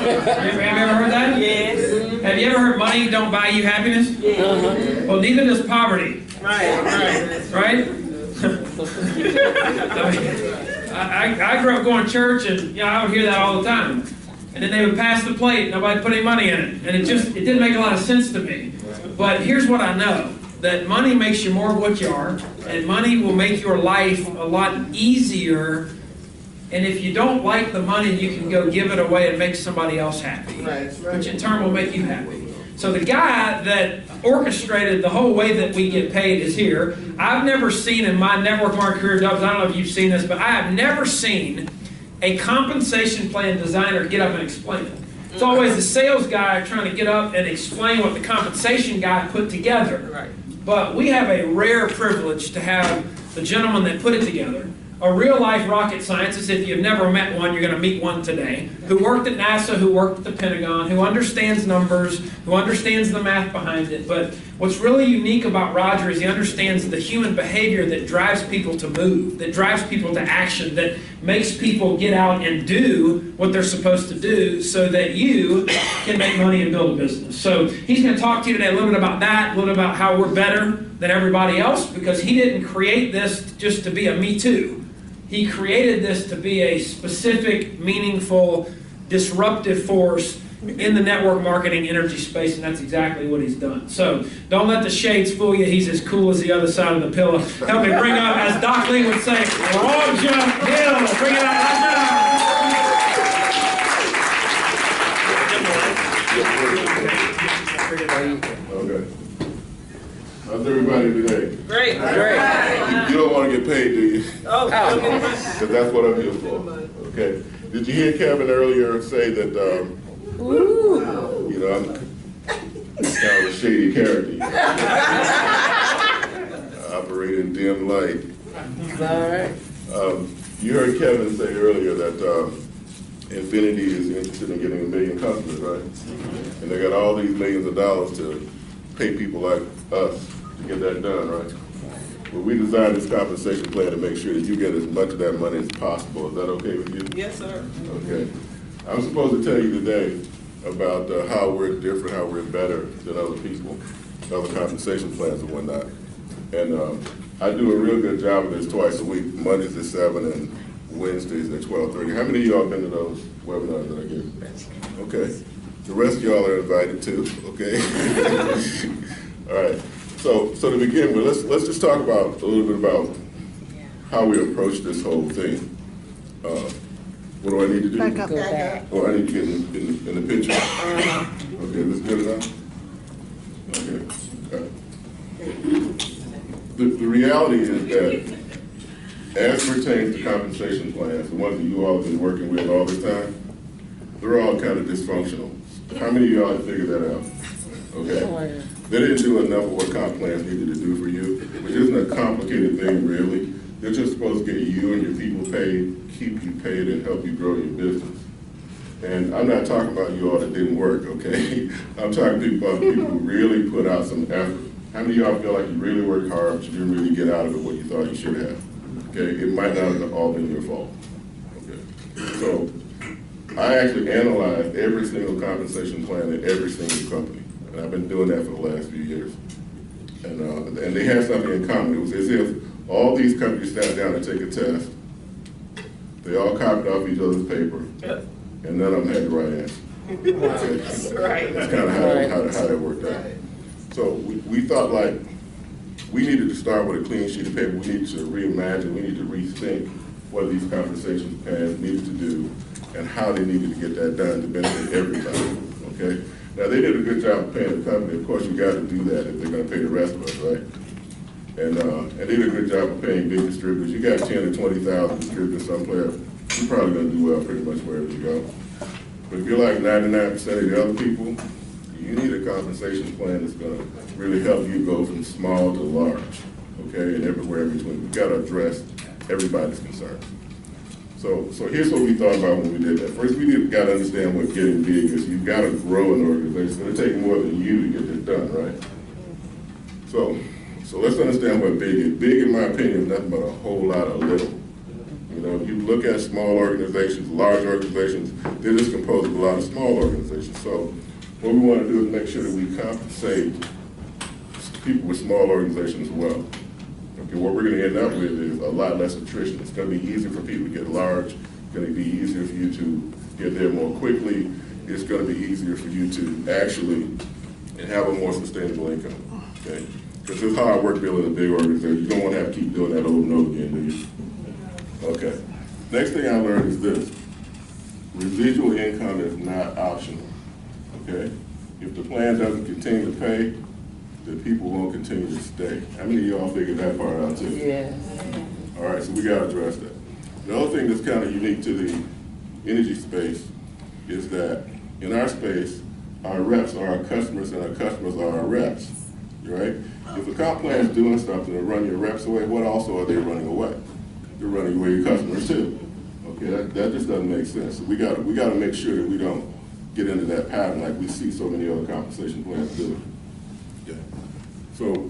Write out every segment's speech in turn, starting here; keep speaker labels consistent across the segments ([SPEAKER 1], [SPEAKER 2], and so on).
[SPEAKER 1] Have you ever heard that?
[SPEAKER 2] Yes.
[SPEAKER 1] Have you ever heard money don't buy you happiness?
[SPEAKER 2] Yeah.
[SPEAKER 1] Well, neither does poverty.
[SPEAKER 2] Right.
[SPEAKER 1] Right? I grew up going to church, and I would hear that all the time. And then they would pass the plate, nobody put any money in it. And it didn't make a lot of sense to me. But here's what I know, that money makes you more of what you are, and money will make your life a lot easier. And if you don't like the money, you can go give it away and make somebody else happy, which in turn will make you happy. So the guy that orchestrated the whole way that we get paid is here. I've never seen in my network marketing career, Dubs, I don't know if you've seen this, but I have never seen a compensation plan designer get up and explain it. It's always the sales guy trying to get up and explain what the compensation guy put together.
[SPEAKER 2] Right.
[SPEAKER 1] But we have a rare privilege to have the gentleman that put it together, a real-life rocket scientist. If you've never met one, you're going to meet one today, who worked at NASA, who worked at the Pentagon, who understands numbers, who understands the math behind it. But what's really unique about Roger is he understands the human behavior that drives people to move, that drives people to action, that makes people get out and do what they're supposed to do so that you can make money and build a business. So he's going to talk to you today a little bit about that, a little bit about how we're better than everybody else, because he didn't create this just to be a me too. He created this to be a specific, meaningful, disruptive force in the network marketing energy space, and that's exactly what he's done. So don't let the shades fool you. He's as cool as the other side of the pillow. Help me bring up, as Doc Lee would say, Roger Hill. Bring it up,
[SPEAKER 3] Okay. How's everybody today?
[SPEAKER 2] Great.
[SPEAKER 3] You don't want to get paid, do you?
[SPEAKER 2] Oh.
[SPEAKER 3] Because that's what I'm here for. Okay. Did you hear Kevin earlier say that, you know, I'm kind of a shady character. I operate in dim light.
[SPEAKER 2] All right.
[SPEAKER 3] You heard Kevin say earlier that Enfiniti is interested in getting 1 million customers, right? And they got all these millions of dollars to pay people like us to get that done, right? Well, we designed this compensation plan to make sure that you get as much of that money as possible. Is that okay with you?
[SPEAKER 2] Yes, sir.
[SPEAKER 3] Okay. I'm supposed to tell you today about how we're different, how we're better than other people, other compensation plans and whatnot. And I do a real good job of this twice a week, Mondays at 7 and Wednesdays at 12:30. How many of y'all been to those webinars that I give? Okay. The rest of y'all are invited too, okay? All right. So to begin with, let's just talk about a little bit about how we approach this whole thing. What do I need to do?
[SPEAKER 4] Back up. Go back.
[SPEAKER 3] Oh, I need to get in the picture. Okay, this good enough? Okay. The reality is that as pertains to compensation plans, the ones that you all have been working with all the time, they're all kind of dysfunctional. How many of y'all have figured that out? Okay. They didn't do enough of what comp plans needed to do for you, which isn't a complicated thing, really. They're just supposed to get you and your people paid, keep you paid, and help you grow your business. And I'm not talking about you all that didn't work, okay? I'm talking about people who really put out some effort. How many of y'all feel like you really worked hard, but you didn't really get out of it what you thought you should have? Okay, it might not have all been your fault. Okay, so I actually analyzed every single compensation plan in every single company, and I've been doing that for the last few years. And they had something in common. It was as if all these companies sat down and take a test. They all copied off each other's paper, and none of them had the right answer.
[SPEAKER 2] Right.
[SPEAKER 3] That's kind of how that worked out. So we thought like we needed to start with a clean sheet of paper. We needed to reimagine. We needed to rethink what these compensation plans needed to do and how they needed to get that done to benefit everybody. Okay. Now they did a good job of paying the company. Of course, you got to do that if they're going to pay the rest of us, right? And they did a good job of paying big distributors. You got 10 to 20,000 distributors somewhere, you're probably going to do well pretty much wherever you go. But if you're like 99% of the other people, you need a compensation plan that's going to really help you go from small to large, okay, and everywhere in between. We've got to address everybody's concerns. So here's what we thought about when we did that. First, we got to understand what getting big is. You've got to grow an organization. It's going to take more than you to get this done, right? So let's understand what big is. Big, in my opinion, is nothing but a whole lot of little. You know, know, if you look at small organizations, large organizations, they're just composed of a lot of small organizations. So what we want to do is make sure that we compensate people with small organizations as well. Okay, what we're going to end up with is a lot less attrition. It's going to be easier for people to get large. It's going to be easier for you to get there more quickly. It's going to be easier for you to actually have a more sustainable income. Okay, because it's hard work building a big organization. You don't want to have to keep doing that over and over again, do you? Okay. Next thing I learned is this. Residual income is not optional. Okay? If the plan doesn't continue to pay, then people won't continue to stay. How many of y'all figured that part out too?
[SPEAKER 2] Yes.
[SPEAKER 3] All right, so we got to address that. The other thing that's kind of unique to the energy space is that in our space, our reps are our customers and our customers are our reps, right? If a comp plan is doing something to run your reps away, what also are they running away? They're running away your customers too. Okay, that just doesn't make sense. So we got to make sure that we don't get into that pattern like we see so many other compensation plans do. Yeah. So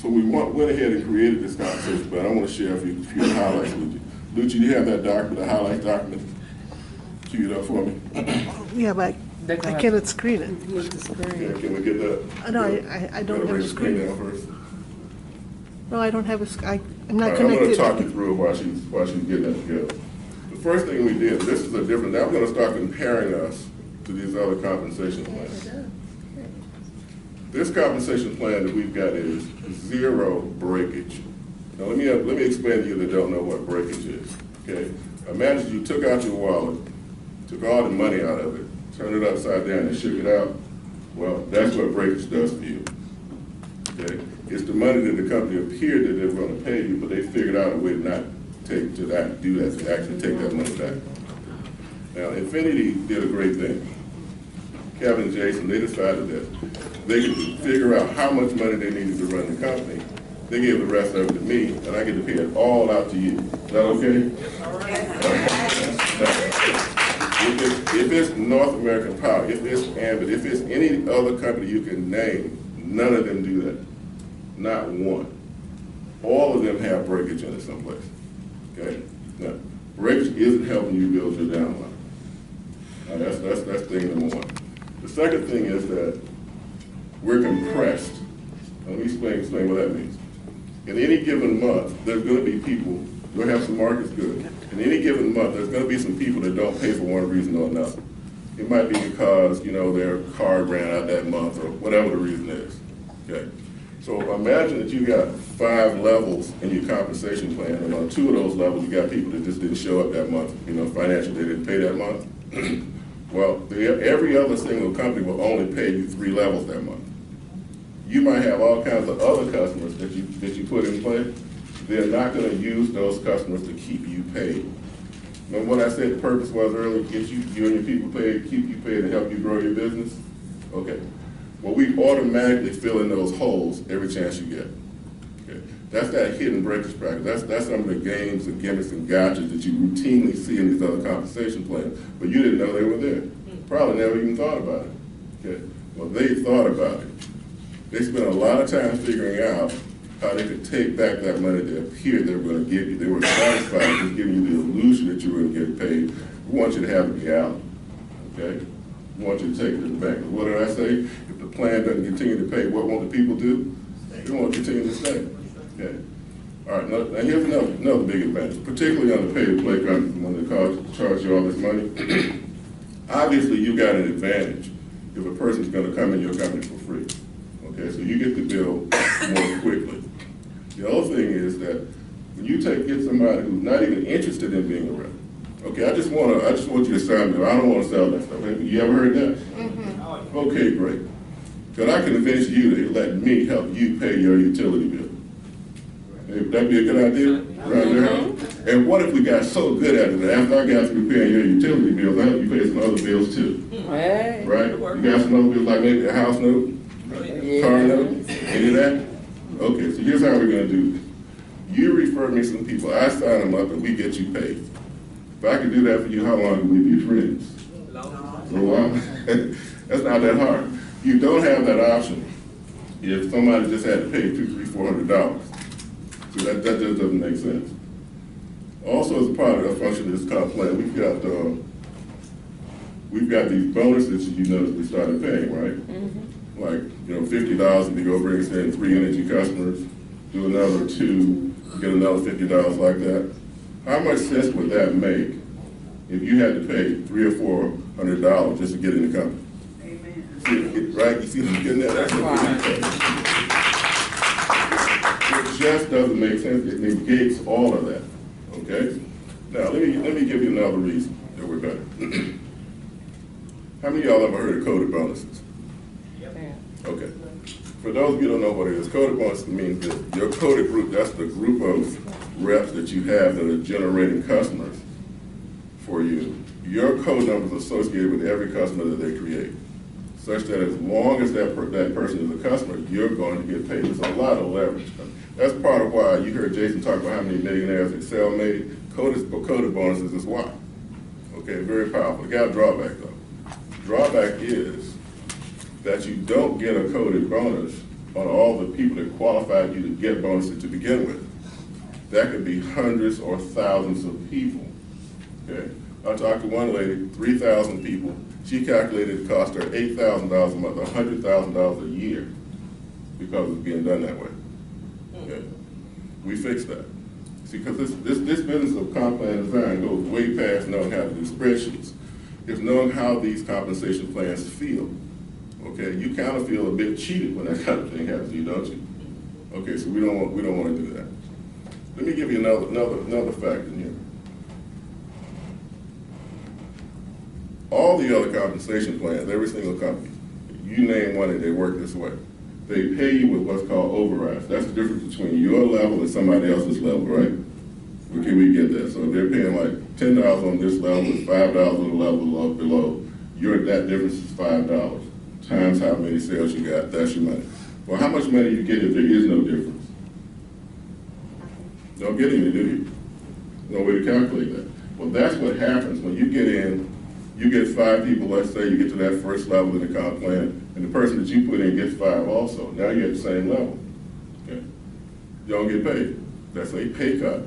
[SPEAKER 3] we went ahead and created this compensation plan. I want to share a few highlights with you. Lucci, do you have that document, the highlights document? Cue it up for me.
[SPEAKER 4] Yeah, but I cannot screen it.
[SPEAKER 3] Okay, can we get that?
[SPEAKER 4] No, I don't have
[SPEAKER 3] Bring
[SPEAKER 4] a
[SPEAKER 3] the screen
[SPEAKER 4] screen.
[SPEAKER 3] down first.
[SPEAKER 4] No, I don't have a, I'm
[SPEAKER 3] All
[SPEAKER 4] not
[SPEAKER 3] right, I'm going to
[SPEAKER 4] connected.
[SPEAKER 3] talk you through it while she's getting that together. The first thing we did, this is a different, now we're going to start comparing us to these other compensation plans. This compensation plan that we've got is zero breakage. Now let me explain to you that don't know what breakage is. Okay? Imagine you took out your wallet, took all the money out of it, turned it upside down and shook it out. Well, that's what breakage does for you. Okay? It's the money that the company appeared that they were going to pay you, but they figured out a way to not take to that, do that, to actually take that money back. Now, Enfiniti did a great thing. Kevin and Jason, they decided that they could figure out how much money they needed to run the company. They gave the rest of it to me, and I get to pay it all out to you. Is that okay? If it's North American Power, if it's Ambit, if it's any other company you can name, none of them do that. Not one. All of them have breakage in it someplace. Okay? Now, breakage isn't helping you build your downline. Now, that's thing number one. The second thing is that we're compressed. Let me explain what that means. In any given month, there's going to be people, we'll have some markets good. In any given month, there's going to be some people that don't pay for one reason or another. It might be because, their card ran out that month or whatever the reason is. Okay? So imagine that you got 5 levels in your compensation plan, and on 2 of those levels, you got people that just didn't show up that month. Financially, they didn't pay that month. Well, every other single company will only pay you 3 levels that month. You might have all kinds of other customers that you put in place. They're not going to use those customers to keep you paid. Remember what I said the purpose was earlier? Get you and your people paid, keep you paid, and help you grow your business? Okay. Well, we automatically fill in those holes every chance you get. Okay. That's that hidden breakage practice. That's some of the games and gimmicks and gotchas that you routinely see in these other compensation plans, but you didn't know they were there. Probably never even thought about it. Okay. Well, they thought about it. They spent a lot of time figuring out how they could take back that money they appeared they were going to give you. They were satisfied with giving you the illusion that you were going to get paid. We want you to have the reality. Okay. We want you to take it to the bank. What did I say? If the plan doesn't continue to pay, what won't the people do? They won't continue to stay. Okay. All right, now here's another big advantage, particularly on the pay-to-play companies when they charge you all this money. Obviously, you got an advantage if a person's going to come in your company for free. Okay, so you get the bill more quickly. The other thing is that when you get somebody who's not even interested in being a rep, okay, I just want you to sign me. I don't want to sell that stuff. You ever heard that? Mm-hmm. Okay, great. Because I convince you to let me help you pay your utility bill. Would that be a good idea? Right there? And what if we got so good at it that after I got through paying your utility bills, I help you pay some other bills too?
[SPEAKER 2] Hey.
[SPEAKER 3] Right? You got some other bills like maybe a house note? Car note? Any of that? Okay, so here's how we're going to do this. You refer me some people, I sign them up, and we get you paid. If I can do that for you, how long can we be friends? A while. That's not that hard. You don't have that option if somebody just had to pay $200, $300, $400. So that just doesn't make sense. Also, as a part of that function of this comp plan, we've got these bonuses you notice we started paying, right? Like, $50 if you go bring us in 3 energy customers, do another 2, get another $50 like that. How much sense would that make if you had to pay $300 or $400 just to get in the company?
[SPEAKER 2] Amen.
[SPEAKER 3] See, right? You see what I'm getting at? That's what it just doesn't make sense. It negates all of that. Okay? Now let me give you another reason that we're better. How many of y'all ever heard of coded bonuses? Okay. For those of you who don't know what it is, coded bonuses means that your coded group, that's the group of reps that you have that are generating customers for you. Your code number is associated with every customer that they create, such that as long as that person is a customer, you're going to get paid. There's a lot of leverage. That's part of why you heard Jason talk about how many millionaires Excel made. Coded bonuses is why. Okay, very powerful. It got a drawback though. Drawback is that you don't get a coded bonus on all the people that qualified you to get bonuses to begin with. That could be hundreds or thousands of people. Okay, I talked to one lady, 3,000 people. She calculated it cost her $8,000 a month, $100,000 a year, because it's being done that way. Okay, we fixed that. See, because this business of comp plan design goes way past knowing how to do spreadsheets. It's knowing how these compensation plans feel. Okay, you kind of feel a bit cheated when that kind of thing happens to you, don't you? Okay, so we don't want to do that. Let me give you another fact in here. All the other compensation plans, every single company, you name one and they work this way. They pay you with what's called overrides. That's the difference between your level and somebody else's level, right? Okay, we get that. So if they're paying like $10 on this level and $5 on the level below, that difference is $5. Times how many sales you got, that's your money. Well, how much money you get if there is no difference? Don't get any, do you? No way to calculate that. Well, that's what happens when you get in, you get 5 people, let's say you get to that first level in the comp plan, and the person that you put in gets 5 also. Now you're at the same level. Okay? You don't get paid. That's a pay cut.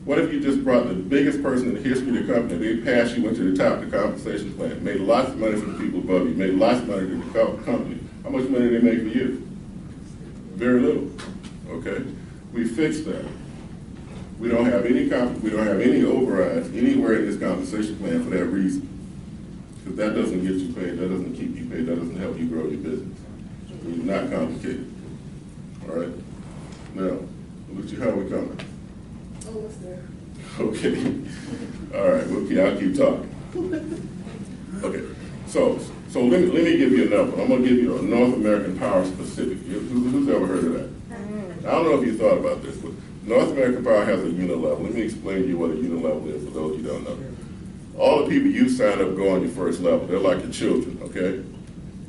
[SPEAKER 3] What if you just brought the biggest person in the history of the company, they passed you, went to the top of the compensation plan, made lots of money for the people above you, made lots of money for the company. How much money did they make for you? Very little. Okay? We fixed that. We don't have any overrides anywhere in this compensation plan for that reason. Because that doesn't get you paid, that doesn't keep you paid, that doesn't help you grow your business. It's not complicated. All right? Now, look at how we coming.
[SPEAKER 2] Almost there.
[SPEAKER 3] Okay. All right, I'll keep talking. Okay, so let me give you another one. I'm going to give you a North American Power specific. Who's ever heard of that? I don't know if you thought about this, but North American Power has a unit level. Let me explain to you what a unit level is for those you don't know. All the people you sign up to go on your first level, they're like your children, okay?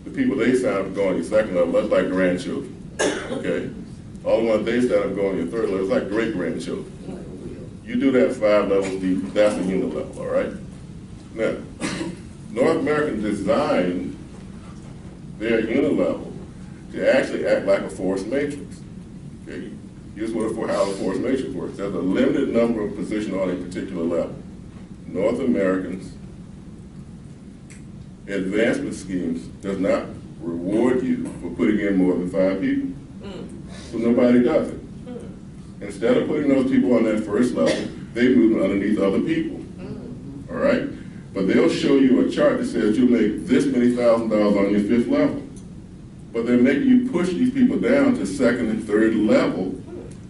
[SPEAKER 3] The people they sign up to go on your second level, that's like grandchildren, okay? All the ones they sign up to go on your third level, it's like great-grandchildren. You do that 5 levels deep, that's a unit level, all right? Now, North American designed their unit level to actually act like a force matrix, okay? Here's how a force matrix works. There's a limited number of positions on a particular level. North American's advancement schemes does not reward you for putting in more than 5 people. So nobody does it. Instead of putting those people on that first level, they move them underneath other people. All right? But they'll show you a chart that says you'll make this many $1,000s on your 5th level. But they're making you push these people down to 2nd and 3rd level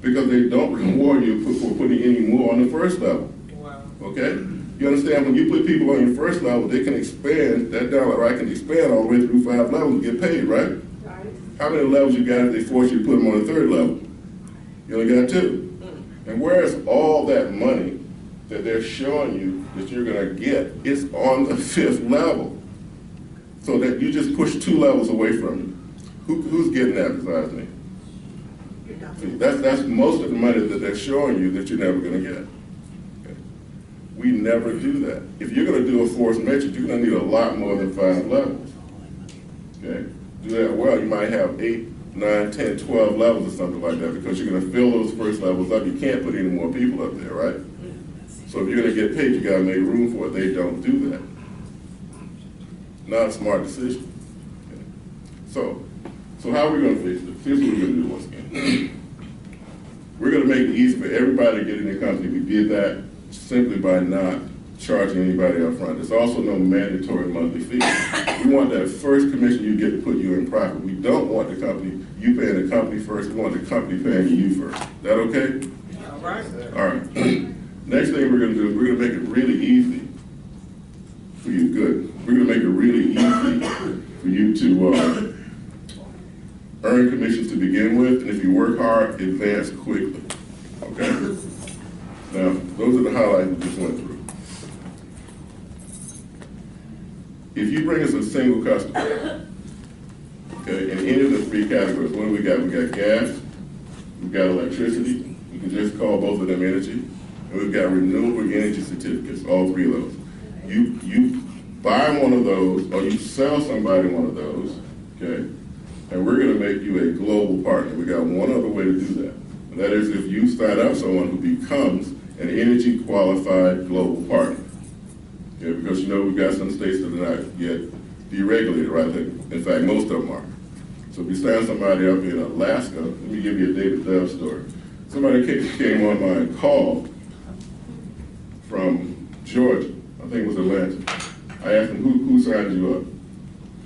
[SPEAKER 3] because they don't reward you for putting any more on the 1st level.
[SPEAKER 2] Wow.
[SPEAKER 3] Okay? You understand, when you put people on your 1st level, they can expand, that dollar right can expand all the way through 5 levels and get paid, right?
[SPEAKER 2] Right.
[SPEAKER 3] How many levels you got if they force you to put them on the 3rd level? You only got 2. And whereas all that money that they're showing you that you're going to get is on the 5th level, so that you just push 2 levels away from you. Who's getting that besides me? See, that's most of the money that they're showing you that you're never going to get. Okay? We never do that. If you're going to do a force matrix, you're going to need a lot more than 5 levels. Okay? Do that well, you might have 8, 9, 10, 12 levels or something like that, because you're going to fill those first levels up. You can't put any more people up there, right? So if you're gonna get paid, you gotta make room for it. They don't do that. Not a smart decision. Okay. So how are we gonna fix it? Here's what we're gonna do once again. We're gonna make it easy for everybody to get in the company. We did that simply by not charging anybody up front. There's also no mandatory monthly fee. We want that first commission you get to put you in profit. We don't want the company, you paying the company first. We want the company paying you first. Is that okay?
[SPEAKER 2] All right.
[SPEAKER 3] All right. Next thing we're gonna do is we're gonna make it really easy for you. Good. We're gonna make it really easy for you to earn commissions to begin with, and if you work hard, advance quickly. Okay? Now, those are the highlights we just went through. If you bring us a single customer, okay, in any of the three categories, what do we got? We got gas, we've got electricity, we can just call both of them energy, and we've got renewable energy certificates, all three of those. You buy one of those, or you sell somebody one of those, okay, and we're gonna make you a global partner. We got one other way to do that. And that is if you sign up someone who becomes an energy qualified global partner. Okay, because you know we've got some states that are not yet deregulated, right? In fact, most of them are. So if you sign somebody up in Alaska, let me give you a David Dove story. Somebody came on my call from Georgia, I think it was Atlanta. I asked him, who signed you up?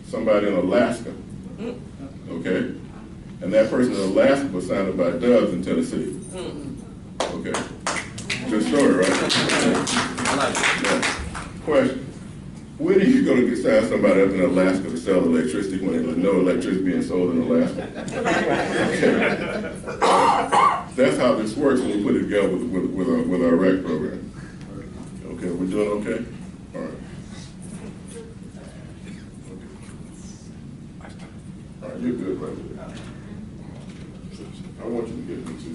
[SPEAKER 3] Somebody in Alaska, okay? And that person in Alaska was signed up by Doves in Tennessee. Okay, good story, right?
[SPEAKER 5] I like it.
[SPEAKER 3] Yeah. Question, when are you going to sign somebody up in Alaska to sell electricity when there's no electricity being sold in Alaska? Okay. That's how this works when we put it together with our REC program. Okay, we're doing okay? All right. All right, you're good right there. I want you to get me to,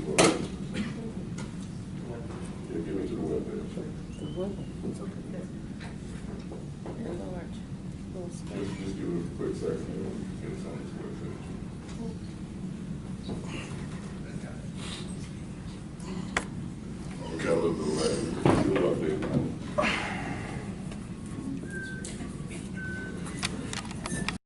[SPEAKER 3] get me to the web page. Just give it a quick second. Get us on this.